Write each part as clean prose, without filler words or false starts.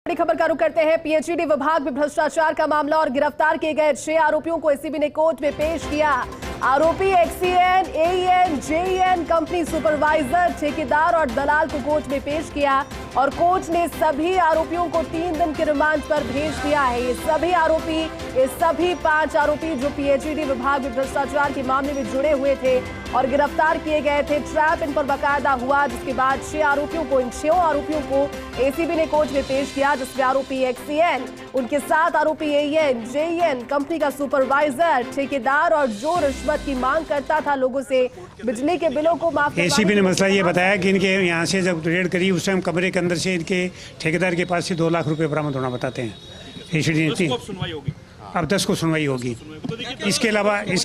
बड़ी खबर का रुख करते हैं। पीएचईडी विभाग में भ्रष्टाचार का मामला और गिरफ्तार किए गए 6 आरोपियों को एसीबी ने कोर्ट में पेश किया। आरोपी XEN, AEN, JEN company supervisor, ठेकेदार और दलाल को कोर्ट में पेश किया और कोर्ट ने सभी आरोपियों को 3 दिन के रिमांड पर भेज दिया है। ये सभी 5 आरोपी जो पीएचईडी विभाग में भ्रष्टाचार के मामले में जुड़े हुए थे और गिरफ्तार किए गए थे। ट्रैप इन पर बाकायदा हुआ, जिसके बाद इन 6 आरोपियों को एसीबी ने कोर्ट में पेश किया, जिसमें आरोपी एक्सीएन, उनके साथ आरोपी एईएन, जेईएन कंपनी का सुपरवाइजर, ठेकेदार और जो रिश्वत की मांग करता था लोगों से बिजली के बिलों को माफ। एसीबी ने मसला ये बताया कि इनके यहाँ से जब रेड करी उस टाइम कमरे के अंदर से इनके ठेकेदार के पास से 2 लाख रुपए बरामद होना बताते हैं। एसीडी ने अब 10 को सुनवाई होगी। इसके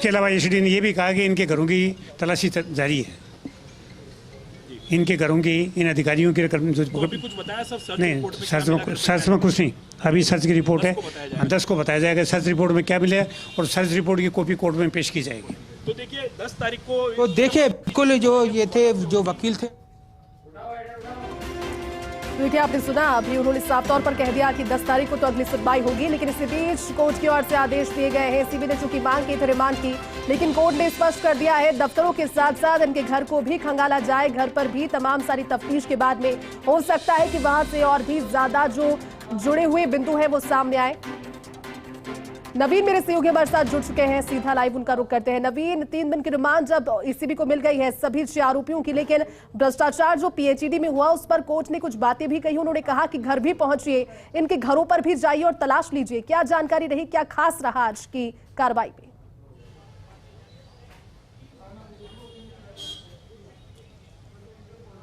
अलावा एसीडी ने यह भी कहा कि इनके घरों की तलाशी जारी है। इनके घरों की इन अधिकारियों की कुछ बताया सर? नहीं, सर्च में कुछ नहीं। अभी सर्च की रिपोर्ट है, 10 को बताया जाएगा सर्च रिपोर्ट में क्या मिला और सर्च रिपोर्ट की कॉपी कोर्ट में पेश की जाएगी। तो देखिए 10 तारीख को तो देखिए बिल्कुल जो ये थे जो वकील थे, देखिए आपने सुना, अभी उन्होंने साफ तौर पर कह दिया कि 10 तारीख को तो अगली सुनवाई होगी, लेकिन इसी बीच कोर्ट की ओर से आदेश दिए गए हैं। एसीबी ने चूंकि मांग की थी रिमांड की, लेकिन कोर्ट ने स्पष्ट कर दिया है दफ्तरों के साथ साथ इनके घर को भी खंगाला जाए। घर पर भी तमाम सारी तफ्तीश के बाद में हो सकता है कि वहां से और भी ज्यादा जो जुड़े हुए बिंदु है वो सामने आए। नवीन मेरे सहयोगी हमारे साथ जुड़ चुके हैं, सीधा लाइव उनका रुख करते हैं। नवीन, 3 दिन की रिमांड जब एसीबी को मिल गई है सभी 6 आरोपियों की, लेकिन भ्रष्टाचार जो पीएचईडी में हुआ उस पर कोर्ट ने कुछ बातें भी कही। उन्होंने कहा कि घर भी पहुंचिए, इनके घरों पर भी जाइए और तलाश लीजिए। क्या जानकारी रही, क्या खास रहा आज की कार्रवाई में?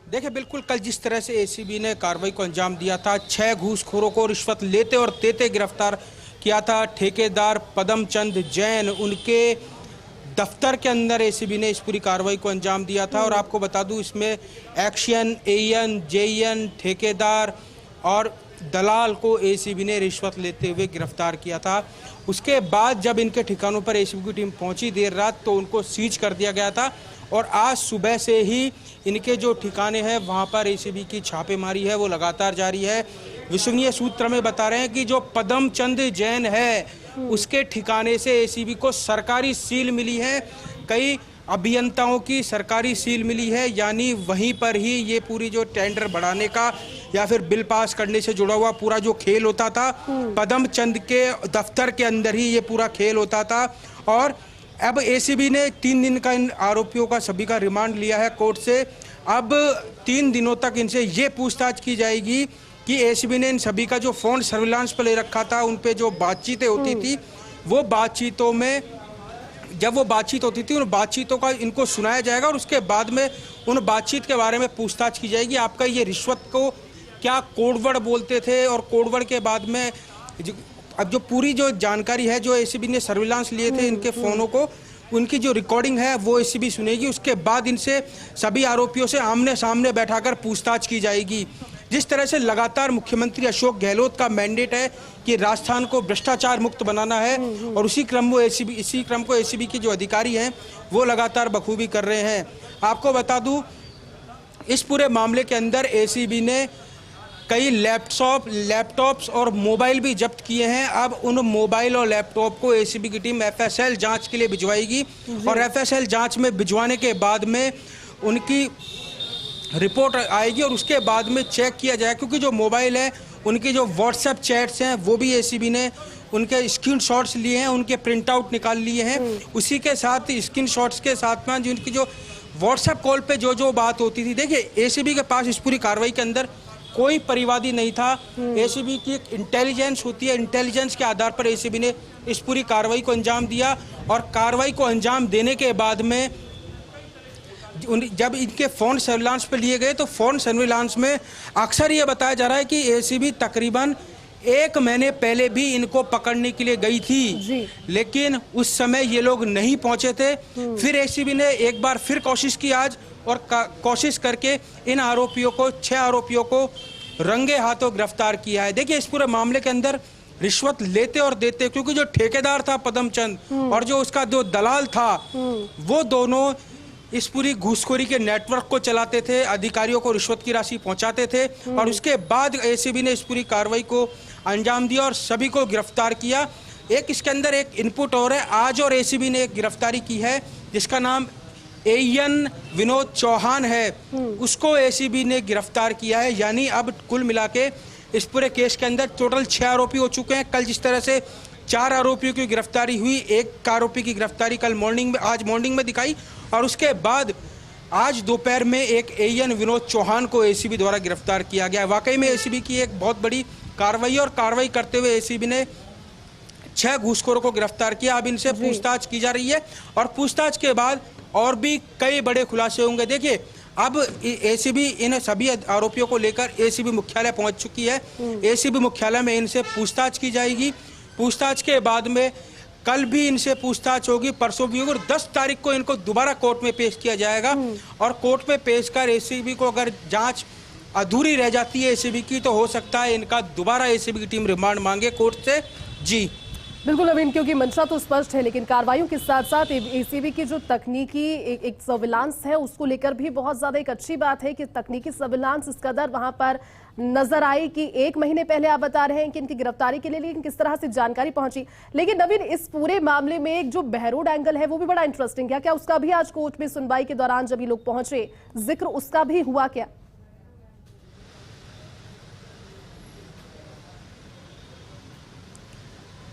देखिए बिल्कुल कल जिस तरह से एसीबी ने कार्रवाई को अंजाम दिया था, 6 घूसखोरों को रिश्वत लेते और देते गिरफ्तार किया था। ठेकेदार पदमचंद जैन, उनके दफ्तर के अंदर एसीबी ने इस पूरी कार्रवाई को अंजाम दिया था। और आपको बता दूं इसमें एक्सीएन, एईएन, जेईएन, ठेकेदार और दलाल को एसीबी ने रिश्वत लेते हुए गिरफ्तार किया था। उसके बाद जब इनके ठिकानों पर एसीबी की टीम पहुंची देर रात तो उनको सीज कर दिया गया था और आज सुबह से ही इनके जो ठिकाने हैं वहां पर एसीबी की छापेमारी है वो लगातार जारी है। विश्वसनीय सूत्र में बता रहे हैं कि जो पदमचंद जैन है उसके ठिकाने से एसीबी को सरकारी सील मिली है, कई अभियंताओं की सरकारी सील मिली है, यानी वहीं पर ही ये पूरी जो टेंडर बढ़ाने का या फिर बिल पास करने से जुड़ा हुआ पूरा जो खेल होता था पदमचंद के दफ्तर के अंदर ही ये पूरा खेल होता था। और अब एसीबी ने 3 दिन का इन आरोपियों का सभी का रिमांड लिया है कोर्ट से। अब 3 दिनों तक इनसे ये पूछताछ की जाएगी कि एसीबी ने इन सभी का जो फोन सर्विलांस पर ले रखा था, उन पे जो बातचीतें होती थी, वो बातचीतों में जब वो बातचीत होती थी उन बातचीतों का इनको सुनाया जाएगा और उसके बाद में उन बातचीत के बारे में पूछताछ की जाएगी। आपका ये रिश्वत को क्या कोडवर्ड बोलते थे और कोडवर्ड के बाद में अब जो पूरी जो जानकारी है जो एसीबी ने सर्विलांस लिए थे इनके फोनों को, उनकी जो रिकॉर्डिंग है वो एसीबी सुनेगी। उसके बाद इनसे सभी आरोपियों से आमने सामने बैठाकर पूछताछ की जाएगी। जिस तरह से लगातार मुख्यमंत्री अशोक गहलोत का मैंडेट है कि राजस्थान को भ्रष्टाचार मुक्त बनाना है और इसी क्रम को एसीबी के जो अधिकारी हैं वो लगातार बखूबी कर रहे हैं। आपको बता दूं इस पूरे मामले के अंदर एसीबी ने कई लैपटॉप्स और मोबाइल भी जब्त किए हैं। अब उन मोबाइल और लैपटॉप को एसीबी की टीम एफएसएल जांच के लिए भिजवाएगी और एफएसएल जांच में भिजवाने के बाद में उनकी रिपोर्ट आएगी और उसके बाद में चेक किया जाएगा, क्योंकि जो मोबाइल है उनकी जो व्हाट्सएप चैट्स हैं वो भी एसीबी ने उनके स्क्रीनशॉट्स लिए हैं, उनके प्रिंट आउट निकाल लिए हैं। उसी के साथ स्क्रीनशॉट्स के साथ में जिनकी जो व्हाट्सएप कॉल पे जो बात होती थी, देखिए एसीबी के पास इस पूरी कार्रवाई के अंदर कोई परिवादी नहीं था। एसीबी की एक इंटेलिजेंस होती है, इंटेलिजेंस के आधार पर एसीबी ने इस पूरी कार्रवाई को अंजाम दिया और कार्रवाई को अंजाम देने के बाद में जब इनके फोन सर्विलांस पे लिए गए तो फोन सर्विलांस में अक्सर ये बताया जा रहा है कि एसीबी तकरीबन 1 महीने पहले भी इनको पकड़ने के लिए गई थी, लेकिन उस समय ये लोग नहीं पहुंचे थे। फिर एसीबी ने एक बार फिर कोशिश की आज और कोशिश करके इन आरोपियों को 6 आरोपियों को रंगे हाथों गिरफ्तार किया है। देखिए इस पूरे मामले के अंदर रिश्वत लेते और देते, क्योंकि जो ठेकेदार था पदमचंद और जो उसका जो दलाल था वो दोनों इस पूरी घूसखोरी के नेटवर्क को चलाते थे, अधिकारियों को रिश्वत की राशि पहुंचाते थे और उसके बाद एसीबी ने इस पूरी कार्रवाई को अंजाम दिया और सभी को गिरफ्तार किया। एक इसके अंदर एक इनपुट और है, आज और एसीबी ने एक गिरफ्तारी की है जिसका नाम एएन विनोद चौहान है, उसको एसीबी ने गिरफ्तार किया है। यानी अब कुल मिला के इस पूरे केस के अंदर टोटल 6 आरोपी हो चुके हैं। कल जिस तरह से 4 आरोपियों की गिरफ्तारी हुई, एक आरोपी की गिरफ्तारी कल आज मॉर्निंग में दिखाई और उसके बाद आज दोपहर में एक एएन विनोद चौहान को एसीबी द्वारा गिरफ्तार किया गया। वाकई में एसीबी की एक बहुत बड़ी कार्रवाई और कार्रवाई करते हुए एसीबी ने 6 घूसखोरों को गिरफ्तार किया। अब इनसे पूछताछ की जा रही है और पूछताछ के बाद और भी कई बड़े खुलासे होंगे। देखिए, अब एसीबी इन सभी आरोपियों को लेकर एसीबी मुख्यालय पहुंच चुकी है। एसीबी मुख्यालय में इनसे पूछताछ की जाएगी। पूछताछ के बाद में कल भी इनसे पूछताछ होगी, परसों भी होगी और 10 तारीख को इनको दोबारा कोर्ट में पेश किया जाएगा। और कोर्ट में पेश कर एसीबी को अगर जांच अधूरी रह जाती है एसीबी की, तो हो सकता है इनका दोबारा एसीबी की टीम रिमांड मांगे कोर्ट से। जी बिल्कुल नवीन, क्योंकि मंशा तो स्पष्ट है, लेकिन कार्रवाइयों के साथ साथ एसीबी की जो तकनीकी एक सर्विलांस है उसको लेकर भी बहुत ज्यादा एक अच्छी बात है कि तकनीकी सर्विलांस इस कदर वहां पर नजर आई कि 1 महीने पहले आप बता रहे हैं कि इनकी गिरफ्तारी के लिए, लेकिन किस तरह से जानकारी पहुंची। लेकिन नवीन, इस पूरे मामले में एक जो बहरोड एंगल है वो भी बड़ा इंटरेस्टिंग है, क्या उसका भी आज कोर्ट में सुनवाई के दौरान जब ये लोग पहुंचे जिक्र उसका भी हुआ क्या?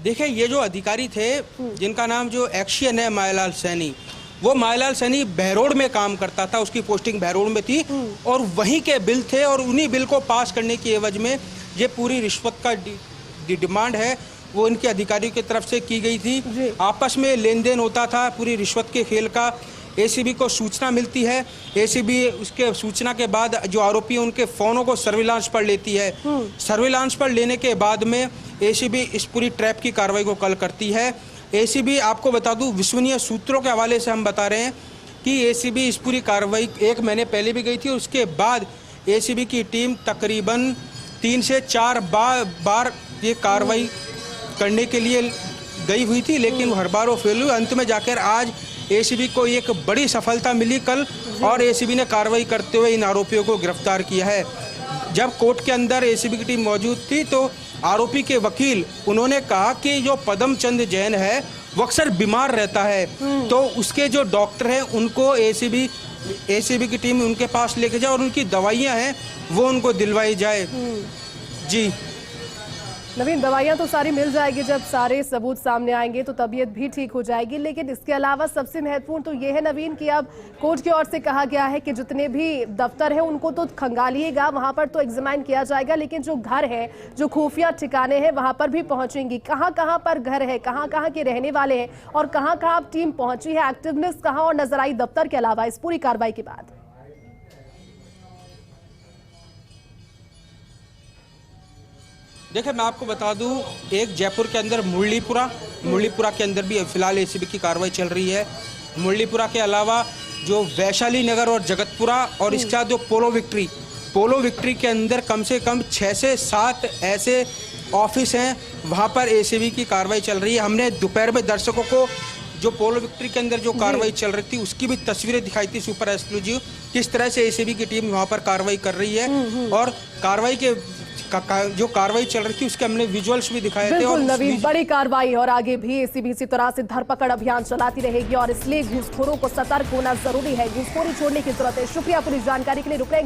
देखिए, ये जो अधिकारी थे जिनका नाम जो एक्शियन है मायालाल सैनी, वो मायालाल सैनी बहरोड में काम करता था, उसकी पोस्टिंग बहरोड में थी और वहीं के बिल थे और उन्हीं बिल को पास करने की एवज में ये पूरी रिश्वत का डिमांड है वो इनके अधिकारियों की तरफ से की गई थी। आपस में लेन देन होता था पूरी रिश्वत के खेल का। एसीबी को सूचना मिलती है, एसीबी उसके सूचना के बाद जो आरोपी हैं उनके फोनों को सर्विलांस पर लेती है। सर्विलांस पर लेने के बाद में एसीबी इस पूरी ट्रैप की कार्रवाई को कल करती है। एसीबी, आपको बता दूं, विश्वसनीय सूत्रों के हवाले से हम बता रहे हैं कि एसीबी इस पूरी कार्रवाई 1 महीने पहले भी गई थी और उसके बाद एसीबी की टीम तकरीबन 3 से 4 बार ये कार्रवाई करने के लिए गई हुई थी, लेकिन हर बार वो फेल हुई। अंत में जाकर आज एसीबी को एक बड़ी सफलता मिली कल और एसीबी ने कार्रवाई करते हुए इन आरोपियों को गिरफ्तार किया है। जब कोर्ट के अंदर एसीबी की टीम मौजूद थी तो आरोपी के वकील उन्होंने कहा कि जो पदम चंद जैन है वो अक्सर बीमार रहता है, तो उसके जो डॉक्टर हैं उनको एसीबी की टीम उनके पास लेके जाए और उनकी दवाइयाँ हैं वो उनको दिलवाई जाए। जी नवीन, दवाइयां तो सारी मिल जाएगी, जब सारे सबूत सामने आएंगे तो तबीयत भी ठीक हो जाएगी। लेकिन इसके अलावा सबसे महत्वपूर्ण तो ये है नवीन कि अब कोर्ट की ओर से कहा गया है कि जितने भी दफ्तर है उनको तो खंगालिएगा, वहां पर तो एग्जामिन किया जाएगा, लेकिन जो घर है, जो खुफिया ठिकाने हैं वहां पर भी पहुंचेंगी। कहाँ कहाँ पर घर है, कहाँ कहाँ के रहने वाले हैं और कहाँ कहाँ टीम पहुंची है, एक्टिवनेस कहाँ और नजर आई दफ्तर के अलावा इस पूरी कार्रवाई के बाद? देखिए, मैं आपको बता दूं, एक जयपुर के अंदर मुरलीपुरा के अंदर भी फिलहाल एसीबी की कार्रवाई चल रही है। मुरलीपुरा के अलावा जो वैशाली नगर और जगतपुरा और इसके साथ जो पोलो विक्ट्री के अंदर कम से कम 6 से 7 ऐसे ऑफिस हैं, वहाँ पर एसीबी की कार्रवाई चल रही है। हमने दोपहर में दर्शकों को जो पोलो विक्ट्री के अंदर जो कार्रवाई चल रही थी उसकी भी तस्वीरें दिखाई थी सुपर एक्सक्लूसिव, किस तरह से एसीबी की टीम वहाँ पर कार्रवाई कर रही है और कार्रवाई के जो कार्रवाई चल रही थी उसके हमने विजुअल्स भी दिखाए थे। और नवीन, बड़ी कार्रवाई और आगे भी एसीबी इसी तरह से धरपकड़ अभियान चलाती रहेगी और इसलिए घूसखोरों को सतर्क होना जरूरी है। घूसखोरी छोड़ने की जरूरत है। शुक्रिया पूरी जानकारी के लिए। रुक रहे